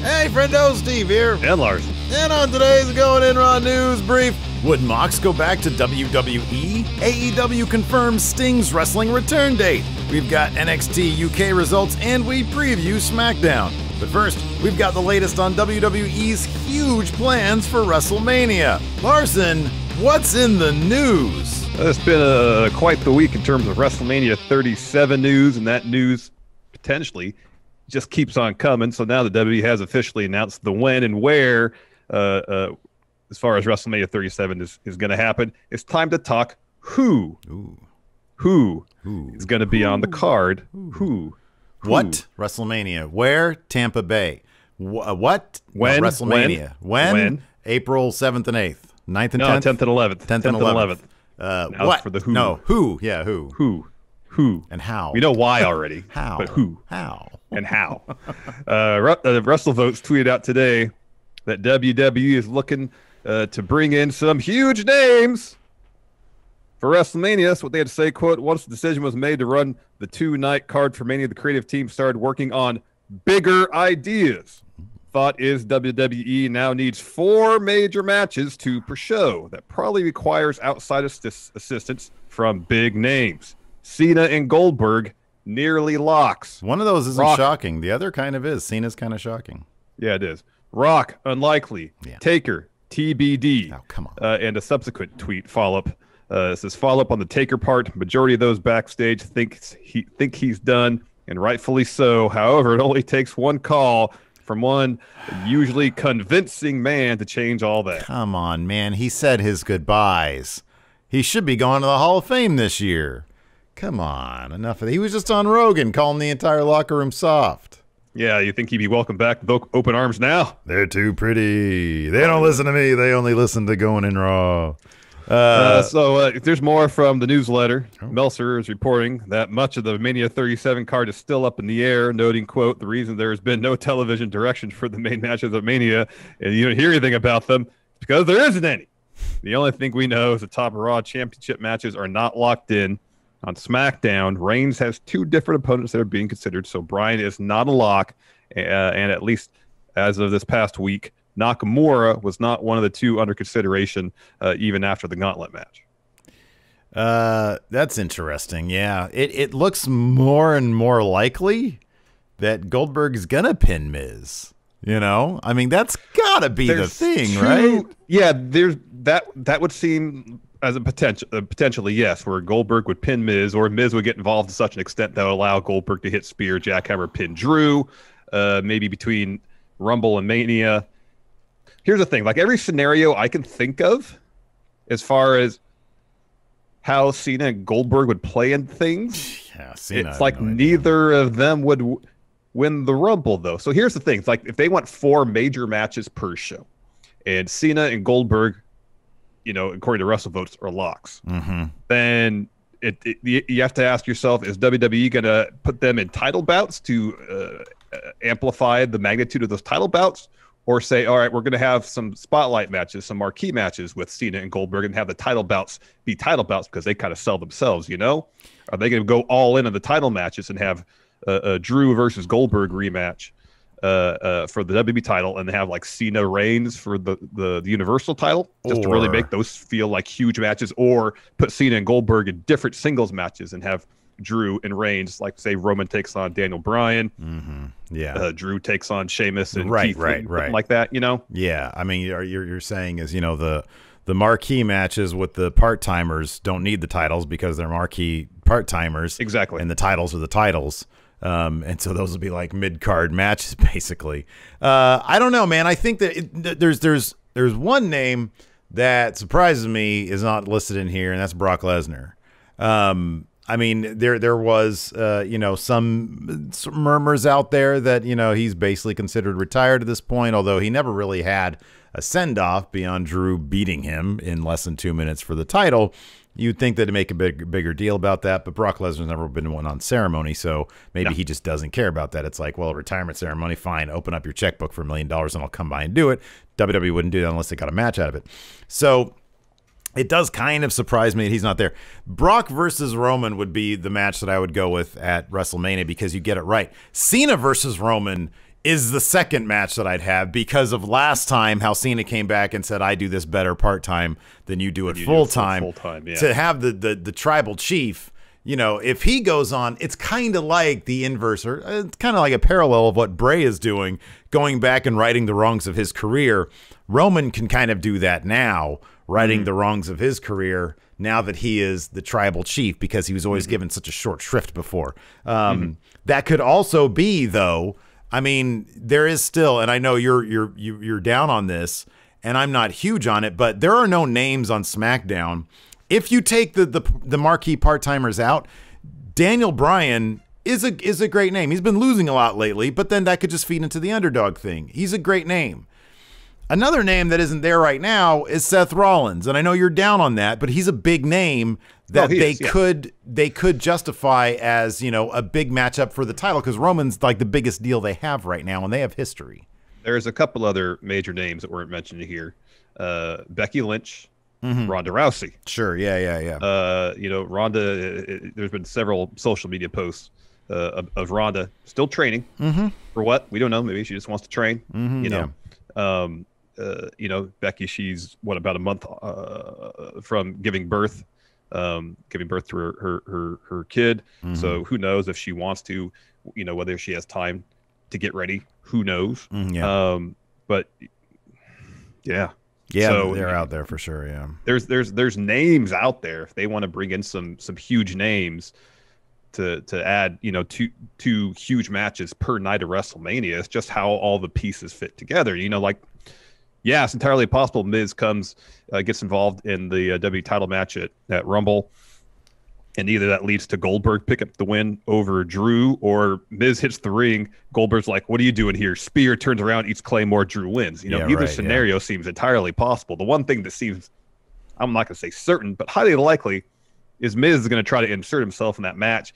Hey, friendo, Steve here. And Larson. And on today's Going In Raw News Brief, would Mox go back to WWE? AEW confirms Sting's wrestling return date. We've got NXT UK results, and we preview Smackdown. But first, we've got the latest on WWE's huge plans for Wrestlemania. Larson, what's in the news? It's been quite the week in terms of WrestleMania 37 news, and that news potentially just keeps on coming. So now the WWE has officially announced the when and where as far as WrestleMania 37 is going to happen. It's time to talk who. Who is going to be on the card. Who. What? WrestleMania. Where? Tampa Bay. What? When? WrestleMania. When? April 7th and 8th. 9th and 10th? 10th and 11th. 10th and 11th. What? For the who. No, who. Yeah, who. Who. And how. We know why already. How. But who. How. And how. WrestleVotes tweeted out today that WWE is looking to bring in some huge names for WrestleMania. That's what they had to say. Quote, once the decision was made to run the two-night card for Mania, the creative team started working on bigger ideas. Thought is WWE now needs 4 major matches per show. That probably requires outside assistance from big names. Cena and Goldberg nearly locks. One of those isn't shocking. The other kind of is. Cena's kind of shocking. Yeah, it is. Rock, unlikely. Yeah. Taker, TBD. Oh, come on. And a subsequent tweet follow-up. It says follow-up on the Taker part. Majority of those backstage think he's done, and rightfully so. However, it only takes one call from one usually convincing man to change all that. Come on, man. He said his goodbyes. He should be going to the Hall of Fame this year. Come on, enough of that. He was just on Rogan calling the entire locker room soft. Yeah, you think he'd be welcomed back with open arms now? They're too pretty. They don't listen to me. They only listen to Going In Raw. So there's more from the newsletter. Meltzer is reporting that much of the Mania 37 card is still up in the air, noting, quote, the reason there has been no television direction for the main matches of Mania and you don't hear anything about them is because there isn't any. The only thing we know is the top Raw championship matches are not locked in. On SmackDown, Reigns has 2 different opponents that are being considered, so Bryan is not a lock, and at least as of this past week, Nakamura was not one of the 2 under consideration even after the gauntlet match. That's interesting, yeah. It looks more and more likely that Goldberg's going to pin Miz. You know? I mean, that's got to be the thing, right? Yeah, there's that would seem as a potentially, yes, where Goldberg would pin Miz, or Miz would get involved to such an extent that would allow Goldberg to hit spear, jackhammer, pin Drew, maybe between Rumble and Mania. Here's the thing, like every scenario I can think of as far as how Cena and Goldberg would play in things, yeah, Cena, it's like neither of them would win the Rumble, though. So here's the thing, it's like if they want 4 major matches per show, and Cena and Goldberg, you know, according to WrestleVotes, are locks. Then you have to ask yourself, is WWE going to put them in title bouts to amplify the magnitude of those title bouts? Or say, all right, we're going to have some spotlight matches, some marquee matches with Cena and Goldberg and have the title bouts be title bouts because they kind of sell themselves, you know? Are they going to go all in on the title matches and have a Drew versus Goldberg rematch for the WWE title and have like Cena Reigns for the Universal title just to really make those feel like huge matches, or put Cena and Goldberg in different singles matches and have Drew and Reigns, like say Roman takes on Daniel Bryan, Drew takes on Sheamus and Keith, right, like that, you know? Yeah, I mean, you're saying is, you know, the marquee matches with the part timers don't need the titles because they're marquee part timers, exactly, and the titles are the titles. And so those will be like mid-card matches, basically. I don't know, man. I think that there's one name that surprises me is not listed in here, and that's Brock Lesnar. I mean, there was, you know, some murmurs out there that, you know, he's basically considered retired at this point, although he never really had a send-off beyond Drew beating him in less than 2 minutes for the title. You'd think that to make a bigger deal about that, but Brock Lesnar's never been one on ceremony, so maybe he just doesn't care about that. It's like, well, a retirement ceremony, fine, open up your checkbook for $1 million and I'll come by and do it. WWE wouldn't do that unless they got a match out of it. So it does kind of surprise me that he's not there. Brock versus Roman would be the match that I would go with at WrestleMania because you get it right. Cena versus Roman is the second match that I'd have because of last time how Cena came back and said, I do this better part-time than you do it full-time. Full-time, yeah. To have the tribal chief, you know, if he goes on, it's kind of like the inverse, or it's kind of like a parallel of what Bray is doing, going back and righting the wrongs of his career. Roman can kind of do that now, righting the wrongs of his career now that he is the tribal chief, because he was always given such a short shrift before. That could also be, though, I mean, there is still, and I know you're down on this, and I'm not huge on it, but there are no names on SmackDown. If you take the marquee part-timers out, Daniel Bryan is a great name. He's been losing a lot lately, but then that could just feed into the underdog thing. He's a great name. Another name that isn't there right now is Seth Rollins, and I know you're down on that, but he's a big name that they could justify as, you know, a big matchup for the title, because Roman's like the biggest deal they have right now, and they have history. There's a couple other major names that weren't mentioned here. Becky Lynch, Ronda Rousey. Sure, yeah. You know, Ronda, there's been several social media posts of Ronda still training. For what? We don't know. Maybe she just wants to train, you know. You know, Becky, she's about a month from giving birth to her kid. So who knows if she wants to, you know, whether she has time to get ready, who knows. But yeah, so, they're out there for sure. Yeah, there's names out there if they want to bring in some huge names to add, you know, two huge matches per night of WrestleMania. It's just how all the pieces fit together, you know. Like, yeah, it's entirely possible Miz gets involved in the W title match at Rumble, and either that leads to Goldberg pick up the win over Drew, or Miz hits the ring, Goldberg's like, what are you doing here? Spear, turns around, eats Claymore, Drew wins. You know, either scenario seems entirely possible. The one thing that seems, I'm not going to say certain, but highly likely, is Miz is going to try to insert himself in that match.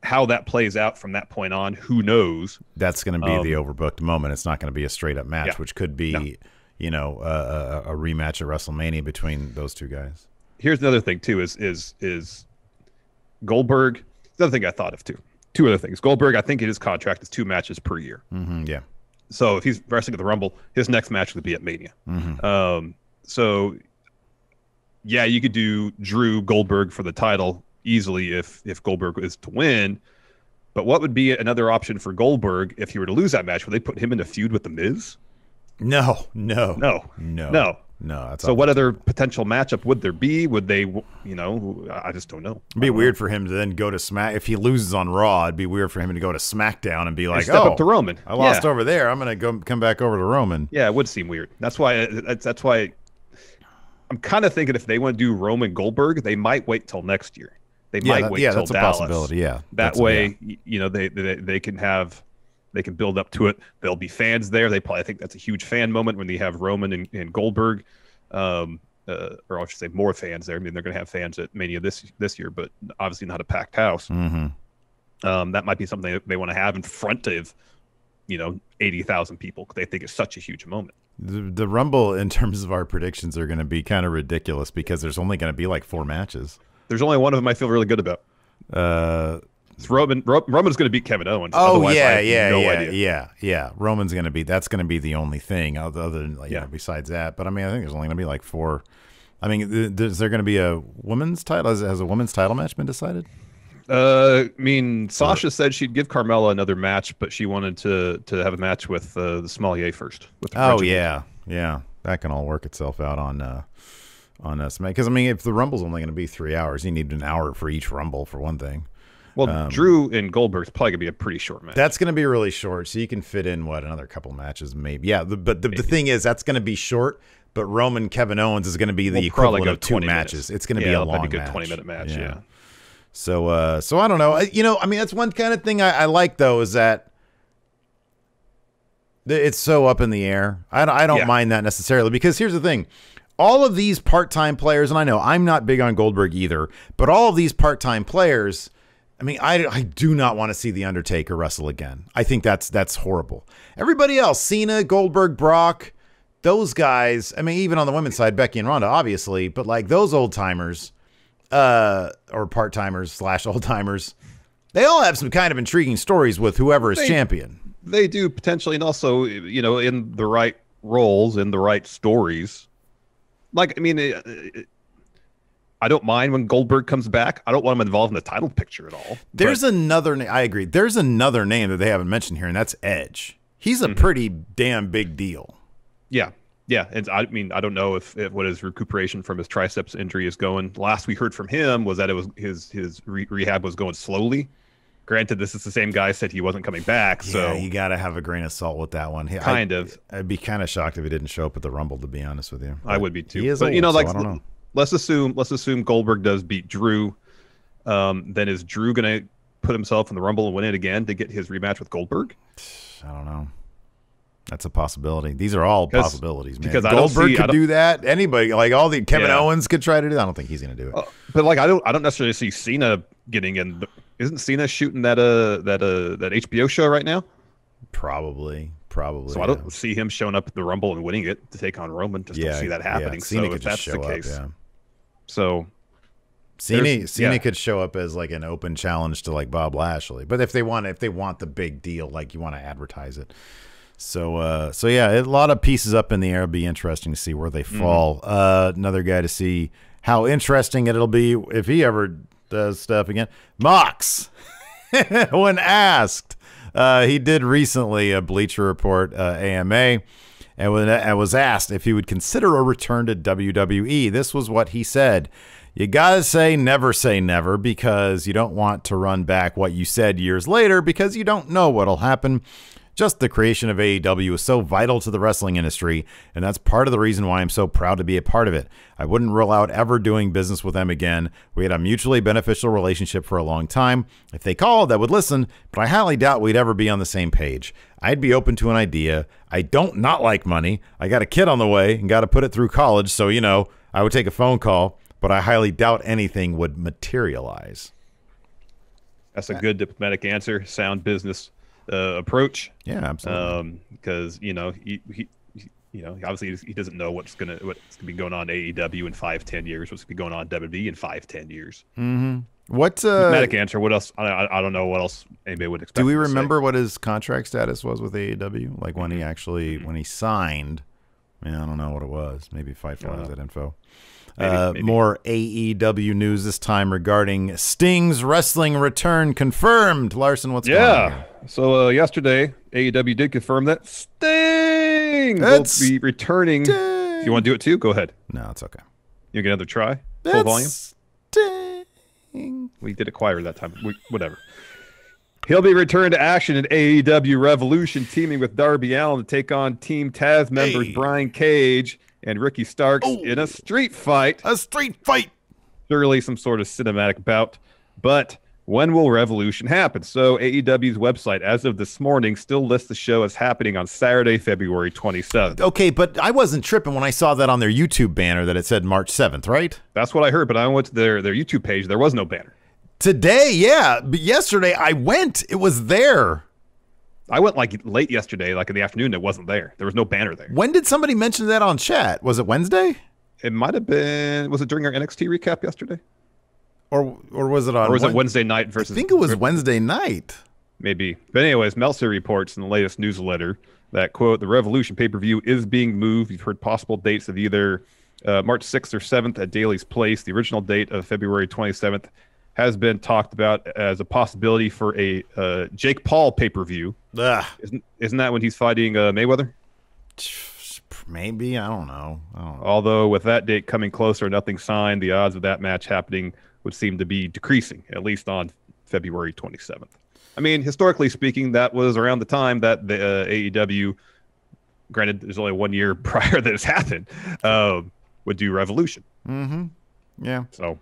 How that plays out from that point on, who knows? That's going to be the overbooked moment. It's not going to be a straight-up match, which could be, you know, a rematch at WrestleMania between those two guys. Here's another thing, too, is Goldberg. The other thing I thought of, too. Two other things. Goldberg, I think in his contract is 2 matches per year. Yeah. So if he's wrestling at the Rumble, his next match would be at Mania. So, yeah, you could do Drew Goldberg for the title easily if Goldberg is to win. But what would be another option for Goldberg if he were to lose that match? Would they put him in a feud with The Miz? No. So what other potential matchup would there be? Would they, you know, I just don't know. It'd be weird for him to then go to Smack. If he loses on Raw, it'd be weird for him to go to SmackDown and be like, step up to Roman. I lost over there. I'm going to come back over to Roman. Yeah, it would seem weird. That's why I'm kind of thinking if they want to do Roman Goldberg, they might wait till next year. They might wait till that's Dallas. A possibility. Yeah, that way, you know, they can build up to it. There'll be fans there. They probably think that's a huge fan moment when they have Roman and Goldberg, or I should say more fans there. I mean, they're going to have fans at Mania this year, but obviously not a packed house. That might be something they want to have in front of, you know, 80,000 people. They think it's such a huge moment. The Rumble, in terms of our predictions, are going to be kind of ridiculous because there's only going to be like 4 matches. There's only one of them I feel really good about. It's Roman's going to beat Kevin Owens. Oh, yeah. Roman's going to be, that's going to be the only thing other than, like, you know, besides that. But I mean, I think there's only going to be like 4. I mean, is there going to be a women's title? Has a women's title match been decided? I mean, Sasha said she'd give Carmella another match, but she wanted to have a match with the Smollier first. Yeah. That can all work itself out on Smack. Because I mean, if the Rumble's only going to be 3 hours, you need an hour for each Rumble for one thing. Well, Drew and Goldberg's probably going to be a pretty short match. That's going to be really short, so you can fit in another couple matches, maybe. Yeah, but the thing is, that's going to be short. But Roman Kevin Owens is going to be the equivalent of 2 matches. It's going to be a long good 20-minute match. Yeah. So I don't know. You know, I mean, that's one kind of thing I like, though, is that it's so up in the air. I don't mind that necessarily, because here's the thing. All of these part-time players, and I know I'm not big on Goldberg either, but all of these part-time players, I mean, I do not want to see The Undertaker wrestle again. I think that's horrible. Everybody else, Cena, Goldberg, Brock, those guys, I mean, even on the women's side, Becky and Ronda, obviously, but like those old-timers, or part-timers / old-timers, they all have some kind of intriguing stories with whoever is champion. They do potentially, and also, you know, in the right roles, in the right stories. Like, I mean, I don't mind when Goldberg comes back. I don't want him involved in the title picture at all. There's another name. I agree. There's another name that they haven't mentioned here, and that's Edge. He's a pretty damn big deal. Yeah. Yeah. And I mean, I don't know if what his recuperation from his triceps injury is going. Last we heard from him was that it was his rehab was going slowly. Granted, this is the same guy said he wasn't coming back. So yeah, you got to have a grain of salt with that one. I'd be kind of shocked if he didn't show up at the Rumble, to be honest with you. I would be too. He is but, old, you know, like, so I don't know. Let's assume Goldberg does beat Drew. Then is Drew going to put himself in the Rumble and win it again to get his rematch with Goldberg? I don't know. That's a possibility. These are all possibilities, man. Because Goldberg could do that. Anybody, like all the Kevin Owens could try to do that. I don't think he's going to do it. But like, I don't necessarily see Cena getting in. Isn't Cena shooting that HBO show right now? Probably. So I don't see him showing up at the Rumble and winning it to take on Roman. Just don't see that happening. Yeah. Cena so could if that's just show the case, up, so Cena could show up as like an open challenge to like Bob Lashley. But if they want the big deal, like you want to advertise it. So yeah, a lot of pieces up in the air. It'll be interesting to see where they fall. Another guy to see how interesting it'll be if he ever does stuff again. Mox, when asked, he did recently a Bleacher Report AMA, and when I was asked if he would consider a return to WWE, this was what he said. You gotta say never because you don't want to run back what you said years later because you don't know what'll happen. Just the creation of AEW is so vital to the wrestling industry, and that's part of the reason why I'm so proud to be a part of it. I wouldn't rule out ever doing business with them again. We had a mutually beneficial relationship for a long time. If they called, I would listen, but I highly doubt we'd ever be on the same page. I'd be open to an idea. I don't not like money. I got a kid on the way and got to put it through college, so, you know, I would take a phone call, but I highly doubt anything would materialize. That's a good diplomatic answer. Sound business approach. Yeah, absolutely. Because you know he obviously he doesn't know what's gonna be going on in AEW in 5-10 years. What's gonna be going on in WWE in 5-10 years. Mm-hmm. What's diplomatic answer? What else? I don't know what else anybody would expect. Do we remember what his contract status was with AEW? Like when he actually when he signed? Yeah, I don't know what it was. Maybe Fight Fire has that info. Maybe. More AEW news this time regarding Sting's wrestling return confirmed. Larson, what's going on here? So yesterday, AEW did confirm that Sting will be returning. If you want to do it too, go ahead. No, it's okay. You get another try? Full volume? Sting. We did it quieter that time. Whatever. He'll be returned to action in AEW Revolution, teaming with Darby Allin to take on Team Taz members Brian Cage and Ricky Starks in a street fight. A street fight. Surely some sort of cinematic bout. But when will Revolution happen? So AEW's website, as of this morning, still lists the show as happening on Saturday, February 27th. Okay, but I wasn't tripping when I saw that on their YouTube banner that it said March 7th, right? That's what I heard, but I went to their YouTube page. There was no banner. Today, yeah. But yesterday, I went. It was there. I went like late yesterday, like in the afternoon. It wasn't there. There was no banner there. When did somebody mention that on chat? Was it Wednesday? It might have been. Was it during our NXT recap yesterday? Or was it on? Or was it Wednesday night versus? I think it was Wednesday night. Maybe. But anyways, Meltzer reports in the latest newsletter that, quote, the Revolution pay-per-view is being moved. You've heard possible dates of either March 6th or 7th at Daly's Place. The original date of February 27th has been talked about as a possibility for a Jake Paul pay-per-view. Isn't that when he's fighting Mayweather? Maybe. I don't know. Although with that date coming closer, nothing signed, the odds of that match happening would seem to be decreasing, at least on February 27th. I mean, historically speaking, that was around the time that the AEW, granted, there's only 1 year prior that it's happened, would do Revolution. Mm-hmm. Yeah. So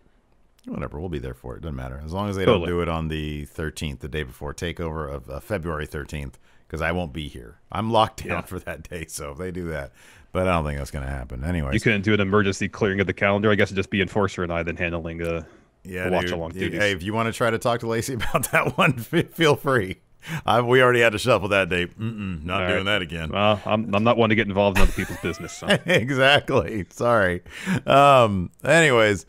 whatever, we'll be there for it. Doesn't matter. As long as they don't do it on the 13th, the day before TakeOver of February 13th, because I won't be here. I'm locked down for that day, so if they do that. But I don't think that's going to happen. Anyways. You couldn't do an emergency clearing of the calendar. I guess it'd just be Enforcer and I then handling watch-along duties. Hey, if you want to try to talk to Lacey about that one, feel free. We already had to shuffle that date. Not doing that again. Well, I'm not one to get involved in other people's business. So. Exactly. Sorry. Anyways,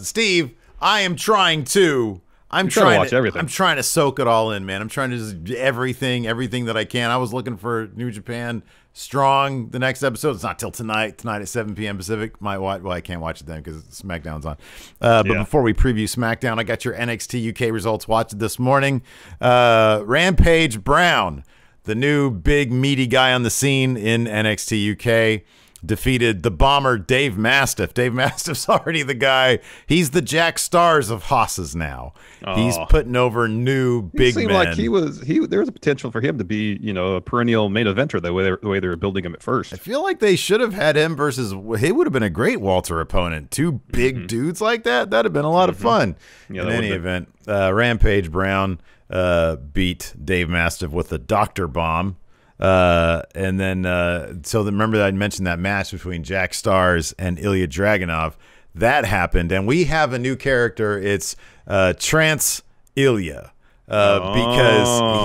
Steve, I am trying to I'm You're trying trying to watch everything. I'm trying to soak it all in, man. I'm trying to just everything that I can. I was looking for New Japan Strong, the next episode. It's not till tonight at 7 p.m. Pacific. Well, I can't watch it then because SmackDown's on. But before we preview SmackDown, I got your NXT UK results watched this morning. Rampage Brown, the new big meaty guy on the scene in NXT UK, defeated the bomber Dave Mastiff. Dave Mastiff's already the guy. He's the Jack Stars of Hosses now. He's putting over new big men. It seemed like there was a potential for him to be, a perennial main eventer the way they were building him at first. I feel like they should have had him versus, he would have been a great Walter opponent. Two big dudes like that. That'd have been a lot of fun. In any event, Rampage Brown beat Dave Mastiff with a Dr. Bomb. And then, remember that I mentioned that match between Jack Stars and Ilya Dragunov. That happened, and we have a new character. It's Trance Ilya, because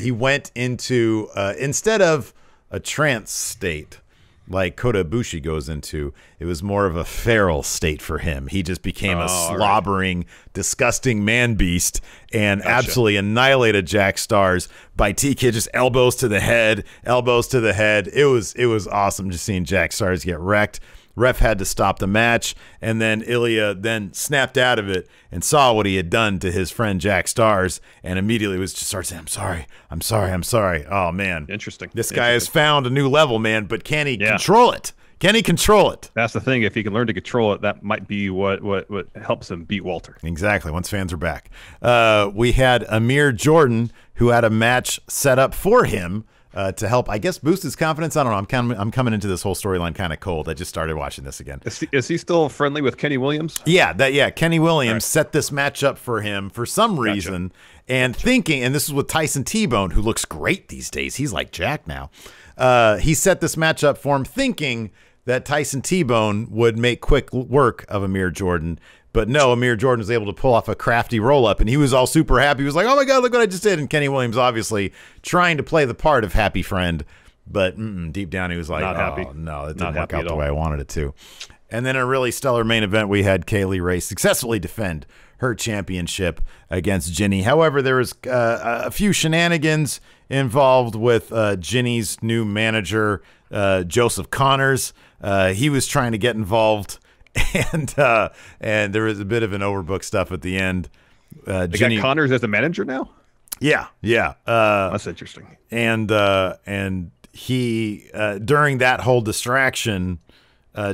he went into instead of a trance state like Kota Ibushi goes into, it was more of a feral state for him. He just became a slobbering, disgusting man beast and absolutely annihilated Jack Stars by T-Kid, just elbows to the head. It was awesome just seeing Jack Stars get wrecked. Ref had to stop the match, and then Ilya then snapped out of it and saw what he had done to his friend Jack Stars, and immediately was just started saying, I'm sorry. Oh, man. Interesting. This guy has found a new level, man, but can he control it? Can he control it? That's the thing. If he can learn to control it, that might be what helps him beat Walter. Exactly, once fans are back. We had Amir Jordan, who had a match set up for him to help, I guess, boost his confidence. I don't know. I'm coming into this whole storyline kind of cold. I just started watching this again. Is he still friendly with Kenny Williams? Yeah, Kenny Williams set this match up for him for some reason, and thinking, and this is with Tyson T-Bone, who looks great these days. He's like Jack now. He set this match up for him thinking that Tyson T-Bone would make quick work of Amir Jordan. But no, Amir Jordan was able to pull off a crafty roll-up, and he was all super happy. He was like, oh, my God, look what I just did. And Kenny Williams obviously trying to play the part of happy friend, but deep down he was like, not happy. No, it didn't work out the way I wanted it to. And then a really stellar main event, we had Kaylee Ray successfully defend her championship against Ginny. However, there was a few shenanigans involved with Ginny's new manager, Joseph Connors. He was trying to get involved, and there was a bit of an overbooked stuff at the end. Ginny, got Connors as the manager now? Yeah. That's interesting. And he during that whole distraction,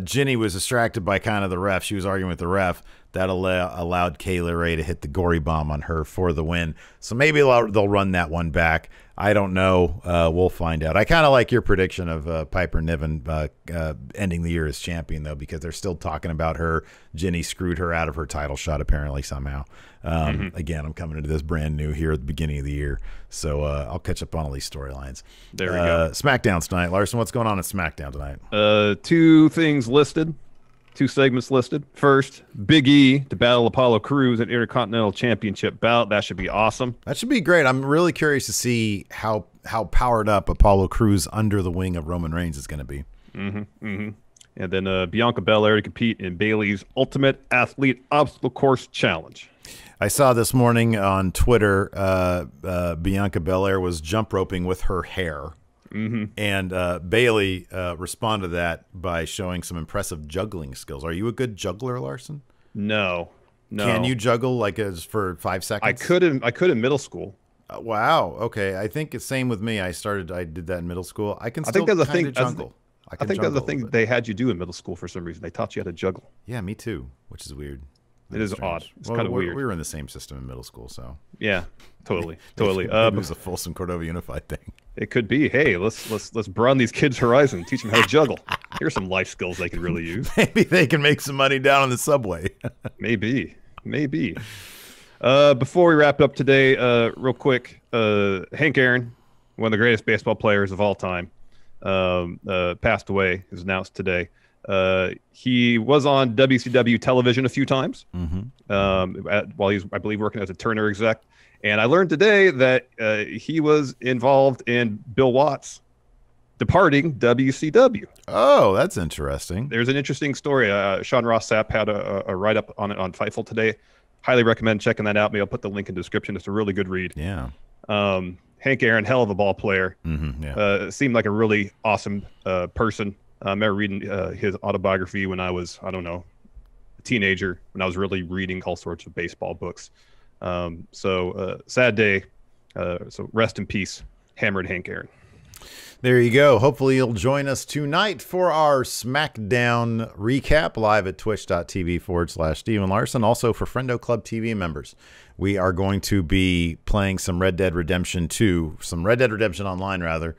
Ginny was distracted by kind of the ref. She was arguing with the ref. That allowed Kayla Ray to hit the gory bomb on her for the win. So maybe they'll run that one back. I don't know. We'll find out. I kind of like your prediction of Piper Niven ending the year as champion, though, because they're still talking about her. Ginny screwed her out of her title shot, apparently, somehow. Again, I'm coming into this brand new here at the beginning of the year. So I'll catch up on all these storylines. There we go. SmackDown tonight. Larson, what's going on at SmackDown tonight? 2 things listed. 2 segments listed. First, Big E to battle Apollo Crews at Intercontinental Championship bout. That should be awesome. That should be great. I'm really curious to see how powered up Apollo Crews under the wing of Roman Reigns is going to be. And then Bianca Belair to compete in Bayley's Ultimate Athlete Obstacle Course Challenge. I saw this morning on Twitter, Bianca Belair was jump roping with her hair. And Bayley responded to that by showing some impressive juggling skills. Are you a good juggler, Larson? No. Can you juggle like for 5 seconds? I could in middle school. Wow. Okay. I think it's same with me. I did that in middle school. I think that's a thing. Juggle. I think that's the thing they had you do in middle school for some reason. They taught you how to juggle. Yeah, me too, which is weird. It is odd. It's kind of weird. We were in the same system in middle school, so yeah, totally. Maybe it was a Folsom Cordova Unified thing. It could be. Hey, let's broaden these kids' horizon. Teach them how to juggle. Here's some life skills they can really use. Maybe they can make some money down on the subway. Maybe. Before we wrap up today, real quick, Hank Aaron, one of the greatest baseball players of all time, passed away. It was announced today. He was on WCW television a few times while he's, I believe, working as a Turner exec. And I learned today that he was involved in Bill Watts departing WCW. Oh, that's interesting. There's an interesting story. Sean Ross Sapp had a write-up on it on Fightful today. highly recommend checking that out. Maybe I'll put the link in the description. It's a really good read. Yeah. Hank Aaron, hell of a ball player. Yeah. Seemed like a really awesome person. I remember reading his autobiography when I was, I don't know, a teenager, when I was really reading all sorts of baseball books. Sad day. So rest in peace, Hammered Hank Aaron. There you go. Hopefully you'll join us tonight for our Smackdown recap live at twitch.tv/Steven Larson. Also for Friendo Club TV members, we are going to be playing some Red Dead Redemption 2, some Red Dead Redemption Online rather,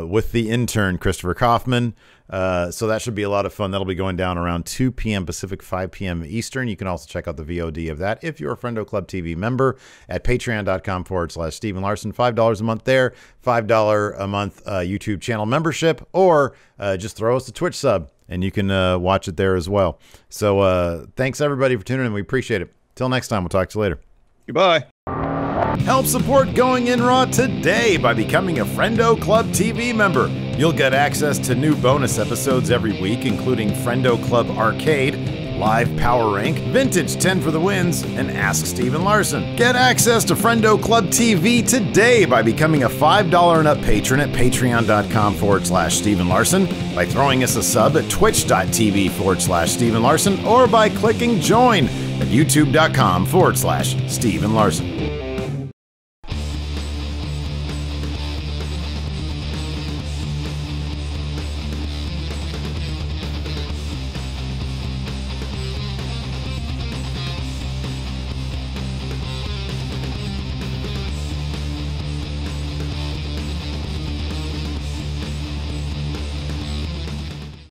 with the intern Christopher Kaufman. So that should be a lot of fun. That'll be going down around 2 p.m. Pacific, 5 p.m. Eastern. You can also check out the VOD of that if you're a Friendo Club TV member at patreon.com/Steven Larson. $5 a month there, $5 a month YouTube channel membership, or just throw us a Twitch sub and you can watch it there as well. So thanks everybody for tuning in. We appreciate it. Till next time, we'll talk to you later. Goodbye. Help support Going In Raw today by becoming a Friendo Club TV member. You'll get access to new bonus episodes every week, including Friendo Club Arcade, Live Power Rank, Vintage 10 for the Wins, and Ask Steven Larson. Get access to Friendo Club TV today by becoming a $5 and up patron at patreon.com/Steven Larson, by throwing us a sub at twitch.tv/Steven Larson, or by clicking join at youtube.com/Steven Larson.